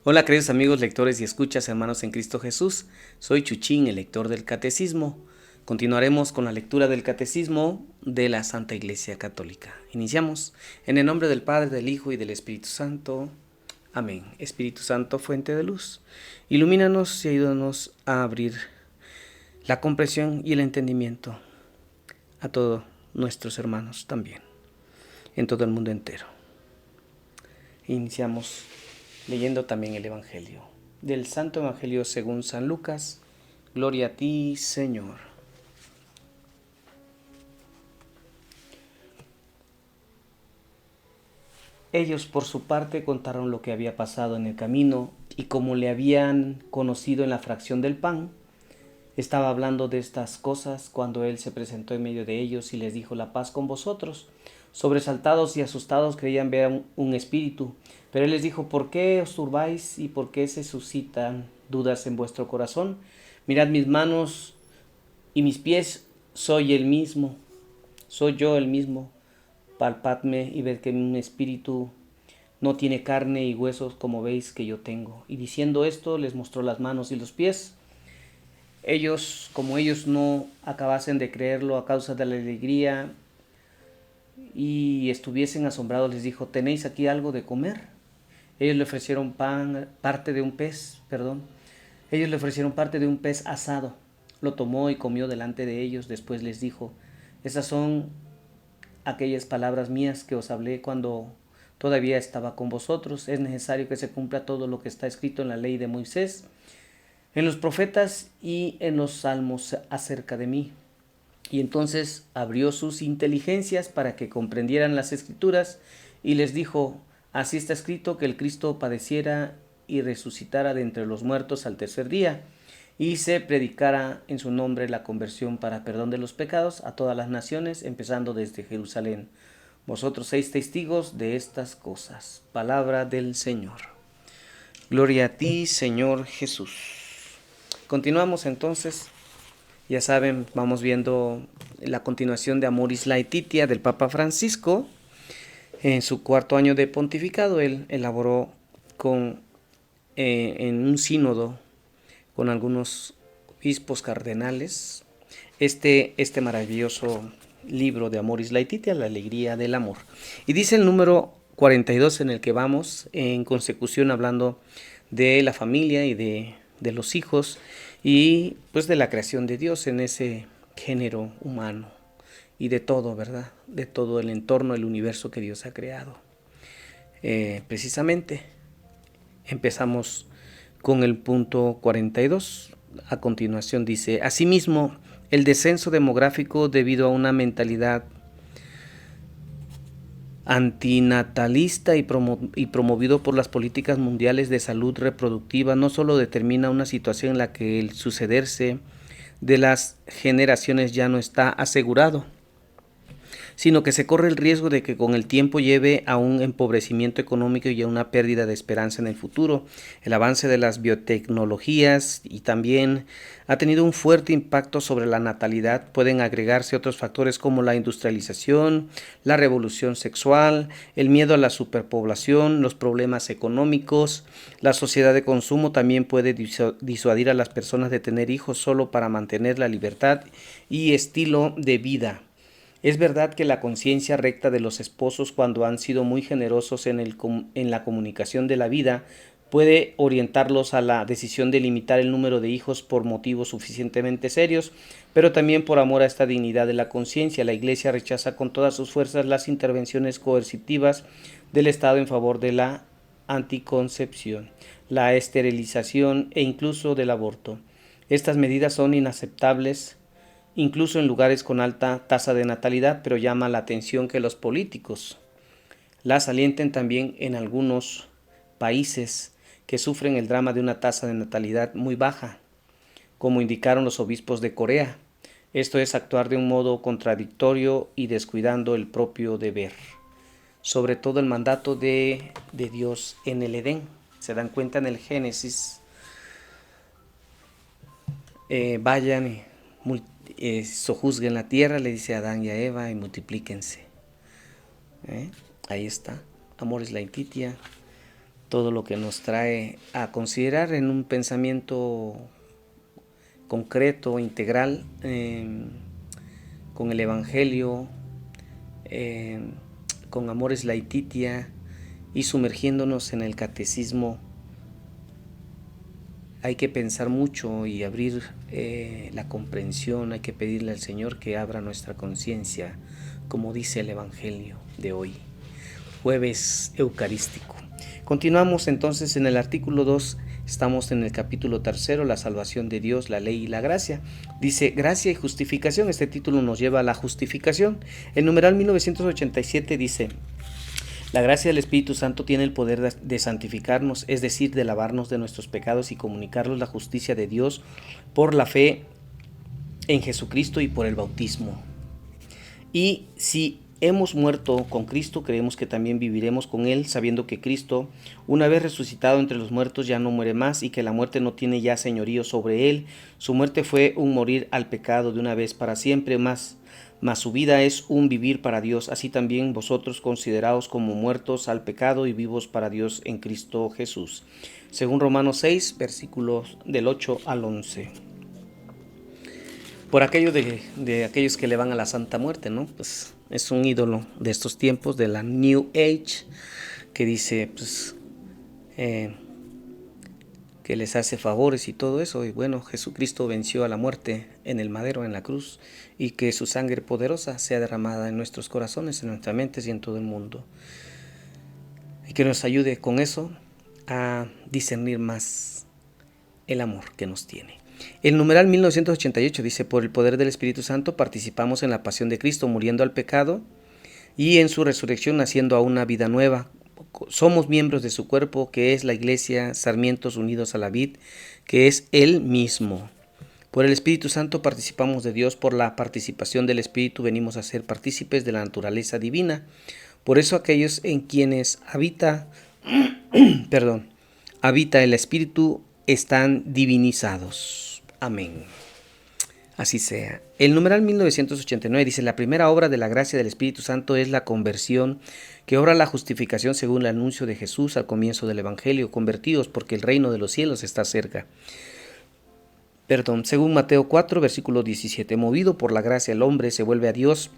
Hola queridos amigos lectores y escuchas, hermanos en Cristo Jesús. Soy Chuchín, el lector del Catecismo. Continuaremos con la lectura del Catecismo de la Santa Iglesia Católica. Iniciamos en el nombre del Padre, del Hijo y del Espíritu Santo. Amén. Espíritu Santo, fuente de luz, ilumínanos y ayúdanos a abrir la comprensión y el entendimiento a todos nuestros hermanos también, en todo el mundo entero. Iniciamos leyendo también el Evangelio. Del Santo Evangelio según San Lucas. Gloria a ti, Señor. Ellos por su parte contaron lo que había pasado en el camino y cómo le habían conocido en la fracción del pan. Estaba hablando de estas cosas cuando él se presentó en medio de ellos y les dijo: la paz con vosotros. Sobresaltados y asustados creían ver un espíritu, pero él les dijo: ¿por qué os turbáis y por qué se suscitan dudas en vuestro corazón? Mirad mis manos y mis pies, soy yo el mismo. Palpadme y ved que mi espíritu no tiene carne y huesos como veis que yo tengo. Y diciendo esto les mostró las manos y los pies. Como ellos no acabasen de creerlo a causa de la alegría y estuviesen asombrados, les dijo: ¿tenéis aquí algo de comer? Ellos le ofrecieron parte de un pez asado. Lo tomó y comió delante de ellos. Después les dijo: esas son aquellas palabras mías que os hablé cuando todavía estaba con vosotros. Es necesario que se cumpla todo lo que está escrito en la ley de Moisés, en los profetas y en los salmos acerca de mí. Y entonces abrió sus inteligencias para que comprendieran las escrituras y les dijo: así está escrito, que el Cristo padeciera y resucitara de entre los muertos al tercer día, y se predicara en su nombre la conversión para perdón de los pecados a todas las naciones, empezando desde Jerusalén. Vosotros sois testigos de estas cosas. Palabra del Señor. Gloria a ti, Señor Jesús. Continuamos entonces. Ya saben, vamos viendo la continuación de Amoris Laetitia del Papa Francisco. En su cuarto año de pontificado, él elaboró en un sínodo con algunos obispos cardenales este maravilloso libro de Amoris Laetitia, la alegría del amor. Y dice el número 42 en el que vamos en consecución, hablando de la familia y de los hijos y pues de la creación de Dios en ese género humano y de todo, ¿verdad? De todo el entorno, el universo que Dios ha creado. Precisamente empezamos con el punto 42. A continuación dice: asimismo, el descenso demográfico debido a una mentalidad antinatalista y promovido por las políticas mundiales de salud reproductiva no solo determina una situación en la que el sucederse de las generaciones ya no está asegurado, sino que se corre el riesgo de que con el tiempo lleve a un empobrecimiento económico y a una pérdida de esperanza en el futuro. El avance de las biotecnologías y también ha tenido un fuerte impacto sobre la natalidad. Pueden agregarse otros factores como la industrialización, la revolución sexual, el miedo a la superpoblación, los problemas económicos. La sociedad de consumo también puede disuadir a las personas de tener hijos solo para mantener la libertad y estilo de vida. Es verdad que la conciencia recta de los esposos, cuando han sido muy generosos en la comunicación de la vida, puede orientarlos a la decisión de limitar el número de hijos por motivos suficientemente serios, pero también por amor a esta dignidad de la conciencia. La Iglesia rechaza con todas sus fuerzas las intervenciones coercitivas del Estado en favor de la anticoncepción, la esterilización e incluso del aborto. Estas medidas son inaceptables incluso en lugares con alta tasa de natalidad, pero llama la atención que los políticos las alienten también en algunos países que sufren el drama de una tasa de natalidad muy baja, como indicaron los obispos de Corea. Esto es actuar de un modo contradictorio y descuidando el propio deber, sobre todo el mandato de Dios en el Edén. Se dan cuenta en el Génesis: vayan y sojuzguen la tierra, le dice a Adán y a Eva, y multiplíquense. Ahí está, Amoris Laetitia, todo lo que nos trae a considerar en un pensamiento concreto, integral, con el Evangelio, con Amoris Laetitia y sumergiéndonos en el catecismo. Hay que pensar mucho y abrir la comprensión, hay que pedirle al Señor que abra nuestra conciencia, como dice el Evangelio de hoy, jueves eucarístico. Continuamos entonces en el artículo 2, estamos en el capítulo 3, la salvación de Dios, la ley y la gracia. Dice gracia y justificación, este título nos lleva a la justificación. El numeral 1987 dice: la gracia del Espíritu Santo tiene el poder de santificarnos, es decir, de lavarnos de nuestros pecados y comunicarnos la justicia de Dios por la fe en Jesucristo y por el bautismo. Y si hemos muerto con Cristo, creemos que también viviremos con Él, sabiendo que Cristo, una vez resucitado entre los muertos, ya no muere más y que la muerte no tiene ya señorío sobre Él. Su muerte fue un morir al pecado de una vez para siempre, mas su vida es un vivir para Dios. Así también vosotros consideraos como muertos al pecado y vivos para Dios en Cristo Jesús. Según Romanos 6, versículos del 8 al 11. Por aquello de aquellos que le van a la Santa Muerte, ¿no? Pues es un ídolo de estos tiempos, de la New Age, que dice pues que les hace favores y todo eso. Y bueno, Jesucristo venció a la muerte en el madero, en la cruz, y que su sangre poderosa sea derramada en nuestros corazones, en nuestras mentes y en todo el mundo. Y que nos ayude con eso a discernir más el amor que nos tiene. El numeral 1988 dice: por el poder del Espíritu Santo participamos en la pasión de Cristo, muriendo al pecado, y en su resurrección naciendo a una vida nueva. Somos miembros de su cuerpo, que es la Iglesia, sarmientos unidos a la vid, que es Él mismo. Por el Espíritu Santo participamos de Dios, por la participación del Espíritu venimos a ser partícipes de la naturaleza divina. Por eso aquellos en quienes habita el Espíritu están divinizados. Amén. Así sea. El numeral 1989 dice: la primera obra de la gracia del Espíritu Santo es la conversión, que obra la justificación según el anuncio de Jesús al comienzo del Evangelio. Convertidos, porque el reino de los cielos está cerca. Según Mateo 4, versículo 17. Movido por la gracia, el hombre se vuelve a Dios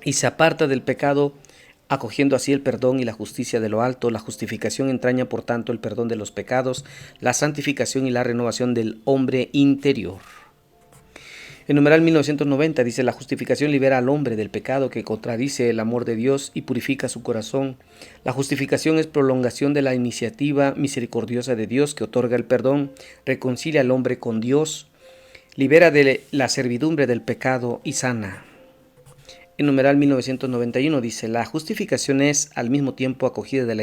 y se aparta del pecado, acogiendo así el perdón y la justicia de lo alto. La justificación entraña, por tanto, el perdón de los pecados, la santificación y la renovación del hombre interior. El numeral 1990 dice: la justificación libera al hombre del pecado que contradice el amor de Dios y purifica su corazón. La justificación es prolongación de la iniciativa misericordiosa de Dios que otorga el perdón, reconcilia al hombre con Dios, libera de la servidumbre del pecado y sana. El numeral 1991 dice: la justificación es al mismo tiempo acogida de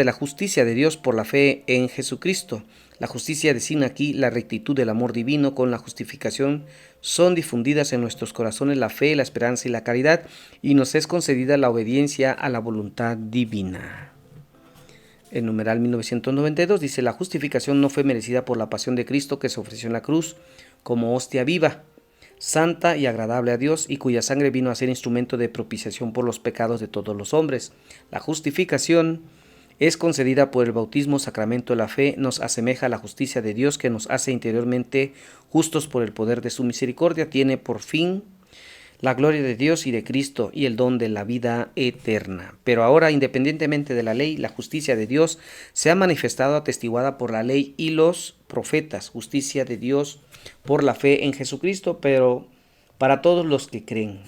la justicia de Dios por la fe en Jesucristo. La justicia designa aquí la rectitud del amor divino. Con la justificación son difundidas en nuestros corazones la fe, la esperanza y la caridad, y nos es concedida la obediencia a la voluntad divina. El numeral 1992 dice: la justificación no fue merecida por la pasión de Cristo, que se ofreció en la cruz como hostia viva, santa y agradable a Dios, y cuya sangre vino a ser instrumento de propiciación por los pecados de todos los hombres. La justificación es concedida por el bautismo, sacramento de la fe, nos asemeja a la justicia de Dios, que nos hace interiormente justos por el poder de su misericordia. Tiene por fin la gloria de Dios y de Cristo y el don de la vida eterna. Pero ahora, independientemente de la ley, la justicia de Dios se ha manifestado, atestiguada por la ley y los profetas. Justicia de Dios por la fe en Jesucristo, pero para todos los que creen.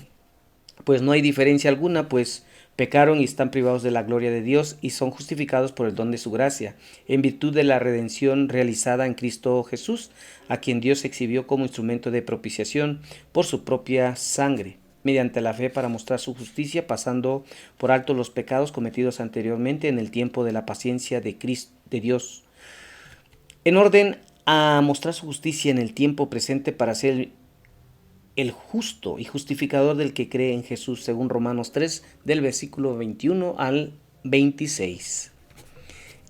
Pues no hay diferencia alguna, pues pecaron y están privados de la gloria de Dios y son justificados por el don de su gracia, en virtud de la redención realizada en Cristo Jesús, a quien Dios exhibió como instrumento de propiciación por su propia sangre, mediante la fe, para mostrar su justicia, pasando por alto los pecados cometidos anteriormente en el tiempo de la paciencia de Dios, en orden a mostrar su justicia en el tiempo presente para ser el justo y justificador del que cree en Jesús, según Romanos 3, del versículo 21 al 26.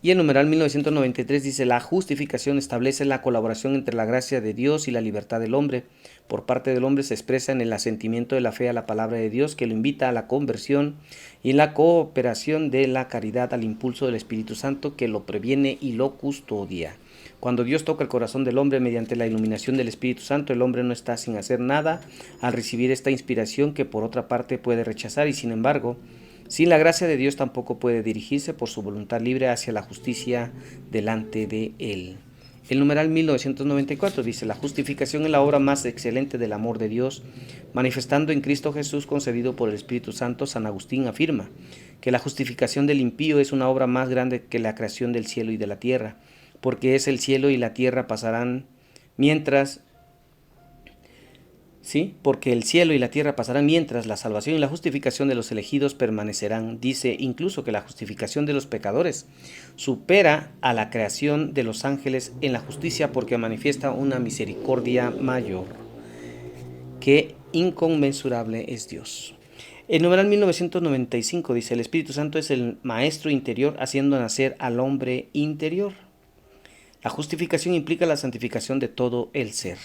Y el numeral 1993 dice, la justificación establece la colaboración entre la gracia de Dios y la libertad del hombre. Por parte del hombre se expresa en el asentimiento de la fe a la palabra de Dios, que lo invita a la conversión, y en la cooperación de la caridad al impulso del Espíritu Santo, que lo previene y lo custodia. Cuando Dios toca el corazón del hombre mediante la iluminación del Espíritu Santo, el hombre no está sin hacer nada al recibir esta inspiración que por otra parte puede rechazar, y sin embargo, sin la gracia de Dios tampoco puede dirigirse por su voluntad libre hacia la justicia delante de Él. El numeral 1994 dice, la justificación es la obra más excelente del amor de Dios, manifestando en Cristo Jesús concedido por el Espíritu Santo. San Agustín afirma que la justificación del impío es una obra más grande que la creación del cielo y de la tierra, porque es el cielo y la tierra pasarán mientras ¿sí? Porque el cielo y la tierra pasarán mientras la salvación y la justificación de los elegidos permanecerán. Dice incluso que la justificación de los pecadores supera a la creación de los ángeles en la justicia porque manifiesta una misericordia mayor. Qué inconmensurable es Dios. El numeral 1995 dice, el Espíritu Santo es el maestro interior haciendo nacer al hombre interior. La justificación implica la santificación de todo el ser.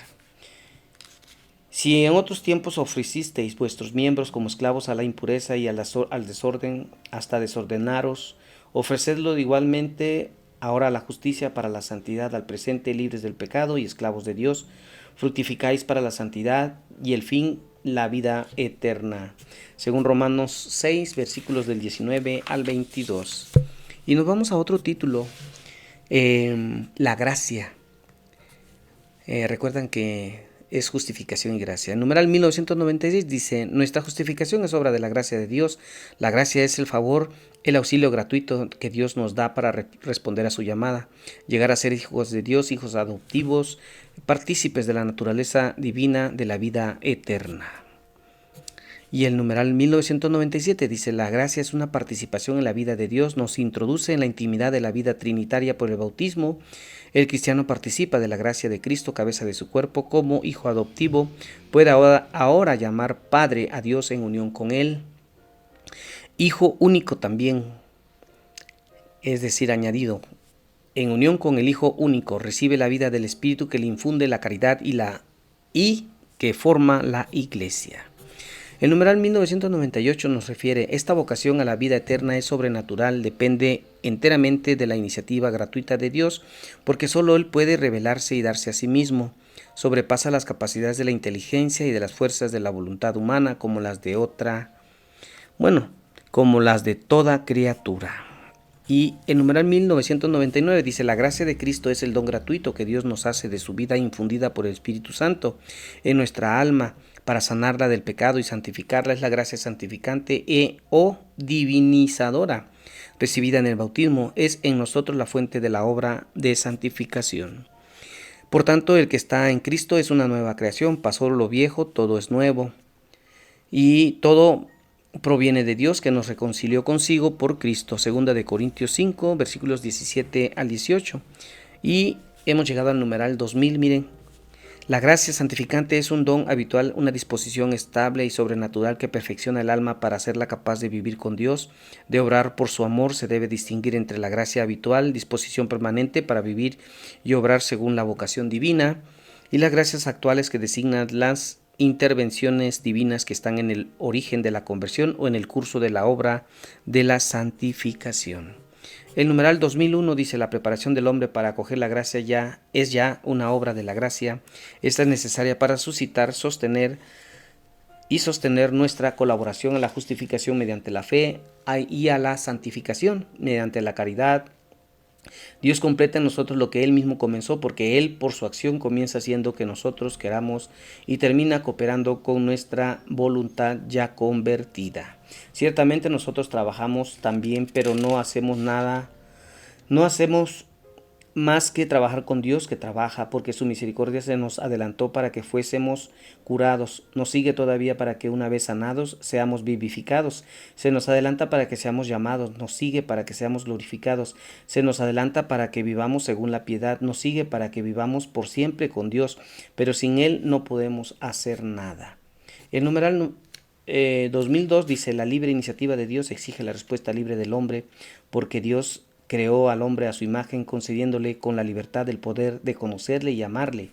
Si en otros tiempos ofrecisteis vuestros miembros como esclavos a la impureza y al desorden, hasta desordenaros, ofrecedlo igualmente ahora a la justicia para la santidad, al presente libres del pecado y esclavos de Dios, fructificáis para la santidad y el fin la vida eterna. Según Romanos 6, versículos del 19 al 22. Y nos vamos a otro título, la gracia. Recuerdan que es justificación y gracia. El numeral 1996 dice, nuestra justificación es obra de la gracia de Dios. La gracia es el favor, el auxilio gratuito que Dios nos da para responder a su llamada, llegar a ser hijos de Dios, hijos adoptivos, partícipes de la naturaleza divina de la vida eterna. Y el numeral 1997 dice, la gracia es una participación en la vida de Dios, nos introduce en la intimidad de la vida trinitaria por el bautismo. El cristiano participa de la gracia de Cristo, cabeza de su cuerpo, como hijo adoptivo, puede ahora llamar Padre a Dios en unión con Él. Hijo único también, es decir, añadido, en unión con el Hijo único, recibe la vida del Espíritu que le infunde la caridad y que forma la Iglesia. El numeral 1998 nos refiere, esta vocación a la vida eterna es sobrenatural, depende enteramente de la iniciativa gratuita de Dios, porque solo Él puede revelarse y darse a sí mismo. Sobrepasa las capacidades de la inteligencia y de las fuerzas de la voluntad humana como las de como las de toda criatura. Y el numeral 1999 dice, la gracia de Cristo es el don gratuito que Dios nos hace de su vida infundida por el Espíritu Santo en nuestra alma para sanarla del pecado y santificarla. Es la gracia santificante o divinizadora recibida en el bautismo. Es en nosotros la fuente de la obra de santificación. Por tanto, el que está en Cristo es una nueva creación, pasó lo viejo, todo es nuevo. Y todo proviene de Dios que nos reconcilió consigo por Cristo. Segunda de Corintios 5, versículos 17 al 18. Y hemos llegado al numeral 2000, miren. La gracia santificante es un don habitual, una disposición estable y sobrenatural que perfecciona el alma para hacerla capaz de vivir con Dios, de obrar por su amor. Se debe distinguir entre la gracia habitual, disposición permanente para vivir y obrar según la vocación divina, y las gracias actuales que designan las intervenciones divinas que están en el origen de la conversión o en el curso de la obra de la santificación. El numeral 2001 dice, la preparación del hombre para acoger la gracia es una obra de la gracia. Esta es necesaria para suscitar, sostener nuestra colaboración a la justificación mediante la fe y a la santificación mediante la caridad. Dios completa en nosotros lo que Él mismo comenzó, porque Él por su acción comienza haciendo que nosotros queramos y termina cooperando con nuestra voluntad ya convertida. Ciertamente nosotros trabajamos también, pero no hacemos nada, no hacemos más que trabajar con Dios que trabaja, porque su misericordia se nos adelantó para que fuésemos curados, nos sigue todavía para que una vez sanados seamos vivificados, se nos adelanta para que seamos llamados, nos sigue para que seamos glorificados, se nos adelanta para que vivamos según la piedad, nos sigue para que vivamos por siempre con Dios, pero sin Él no podemos hacer nada. El numeral 2002 dice, la libre iniciativa de Dios exige la respuesta libre del hombre, porque Dios creó al hombre a su imagen, concediéndole con la libertad el poder de conocerle y amarle.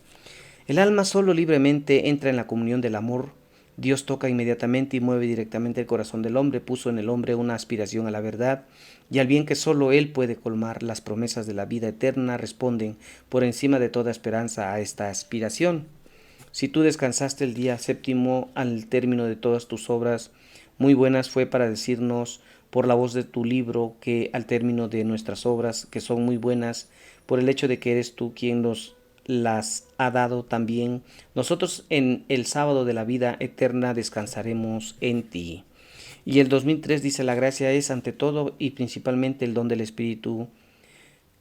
El alma solo libremente entra en la comunión del amor. Dios toca inmediatamente y mueve directamente el corazón del hombre, puso en el hombre una aspiración a la verdad y al bien que solo Él puede colmar. Las promesas de la vida eterna responden por encima de toda esperanza a esta aspiración. Si tú descansaste el día séptimo al término de todas tus obras muy buenas, fue para decirnos por la voz de tu libro que al término de nuestras obras, que son muy buenas, por el hecho de que eres tú quien nos las ha dado también, nosotros en el sábado de la vida eterna descansaremos en ti. Y el 2003 dice: la gracia es ante todo y principalmente el don del Espíritu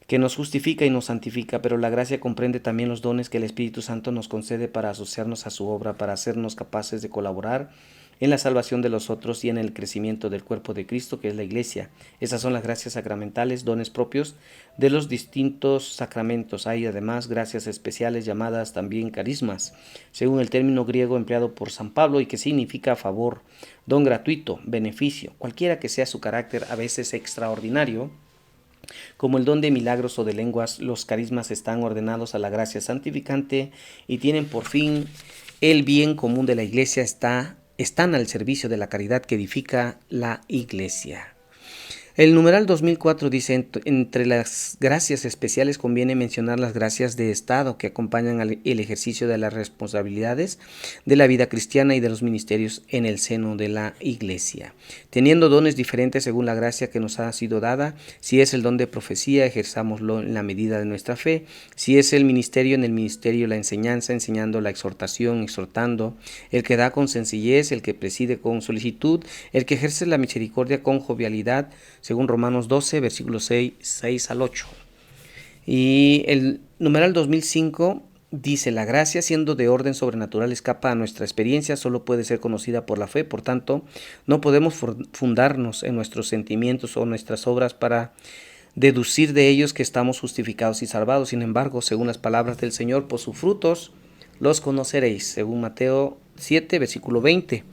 que nos justifica y nos santifica, pero la gracia comprende también los dones que el Espíritu Santo nos concede para asociarnos a su obra, para hacernos capaces de colaborar en la salvación de los otros y en el crecimiento del cuerpo de Cristo, que es la Iglesia. Esas son las gracias sacramentales, dones propios de los distintos sacramentos. Hay además gracias especiales llamadas también carismas, según el término griego empleado por San Pablo y que significa favor, don gratuito, beneficio, cualquiera que sea su carácter, a veces extraordinario. Como el don de milagros o de lenguas, los carismas están ordenados a la gracia santificante y tienen por fin el bien común de la Iglesia, están al servicio de la caridad que edifica la Iglesia. El numeral 2004 dice: entre las gracias especiales conviene mencionar las gracias de Estado que acompañan el ejercicio de las responsabilidades de la vida cristiana y de los ministerios en el seno de la Iglesia, teniendo dones diferentes según la gracia que nos ha sido dada. Si es el don de profecía, ejerzámoslo en la medida de nuestra fe. Si es el ministerio, en el ministerio la enseñanza, enseñando la exhortación, exhortando, el que da con sencillez, el que preside con solicitud, el que ejerce la misericordia con jovialidad, según Romanos 12, versículos 6 al 8. Y el numeral 2005 dice: la gracia, siendo de orden sobrenatural, escapa a nuestra experiencia, solo puede ser conocida por la fe, por tanto, no podemos fundarnos en nuestros sentimientos o nuestras obras para deducir de ellos que estamos justificados y salvados. Sin embargo, según las palabras del Señor, por sus frutos los conoceréis, según Mateo 7, versículo 20.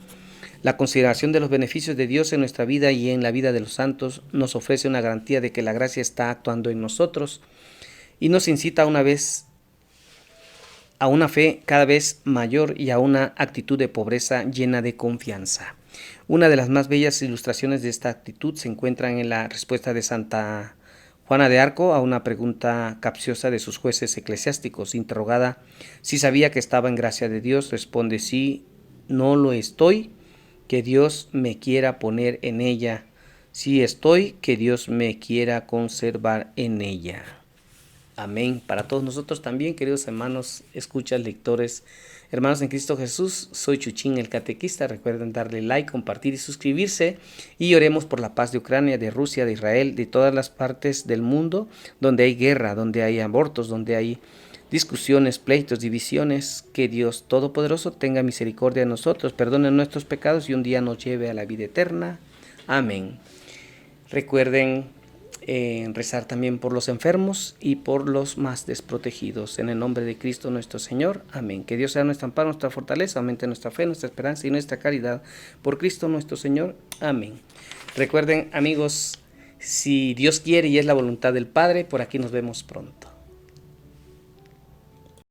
La consideración de los beneficios de Dios en nuestra vida y en la vida de los santos nos ofrece una garantía de que la gracia está actuando en nosotros y nos incita a una fe cada vez mayor y a una actitud de pobreza llena de confianza. Una de las más bellas ilustraciones de esta actitud se encuentra en la respuesta de Santa Juana de Arco a una pregunta capciosa de sus jueces eclesiásticos. Interrogada si sabía que estaba en gracia de Dios, responde: sí, no lo estoy, que Dios me quiera poner en ella. Sí estoy, que Dios me quiera conservar en ella. Amén. Para todos nosotros también, queridos hermanos, escuchas, lectores, hermanos en Cristo Jesús, soy Chuchín el Catequista. Recuerden darle like, compartir y suscribirse. Y oremos por la paz de Ucrania, de Rusia, de Israel, de todas las partes del mundo donde hay guerra, donde hay abortos, donde hay discusiones, pleitos, divisiones. Que Dios Todopoderoso tenga misericordia de nosotros, perdone nuestros pecados y un día nos lleve a la vida eterna. Amén. Recuerden rezar también por los enfermos y por los más desprotegidos. En el nombre de Cristo nuestro Señor. Amén. Que Dios sea nuestro amparo, nuestra fortaleza, aumente nuestra fe, nuestra esperanza y nuestra caridad. Por Cristo nuestro Señor. Amén. Recuerden, amigos, si Dios quiere y es la voluntad del Padre, por aquí nos vemos pronto.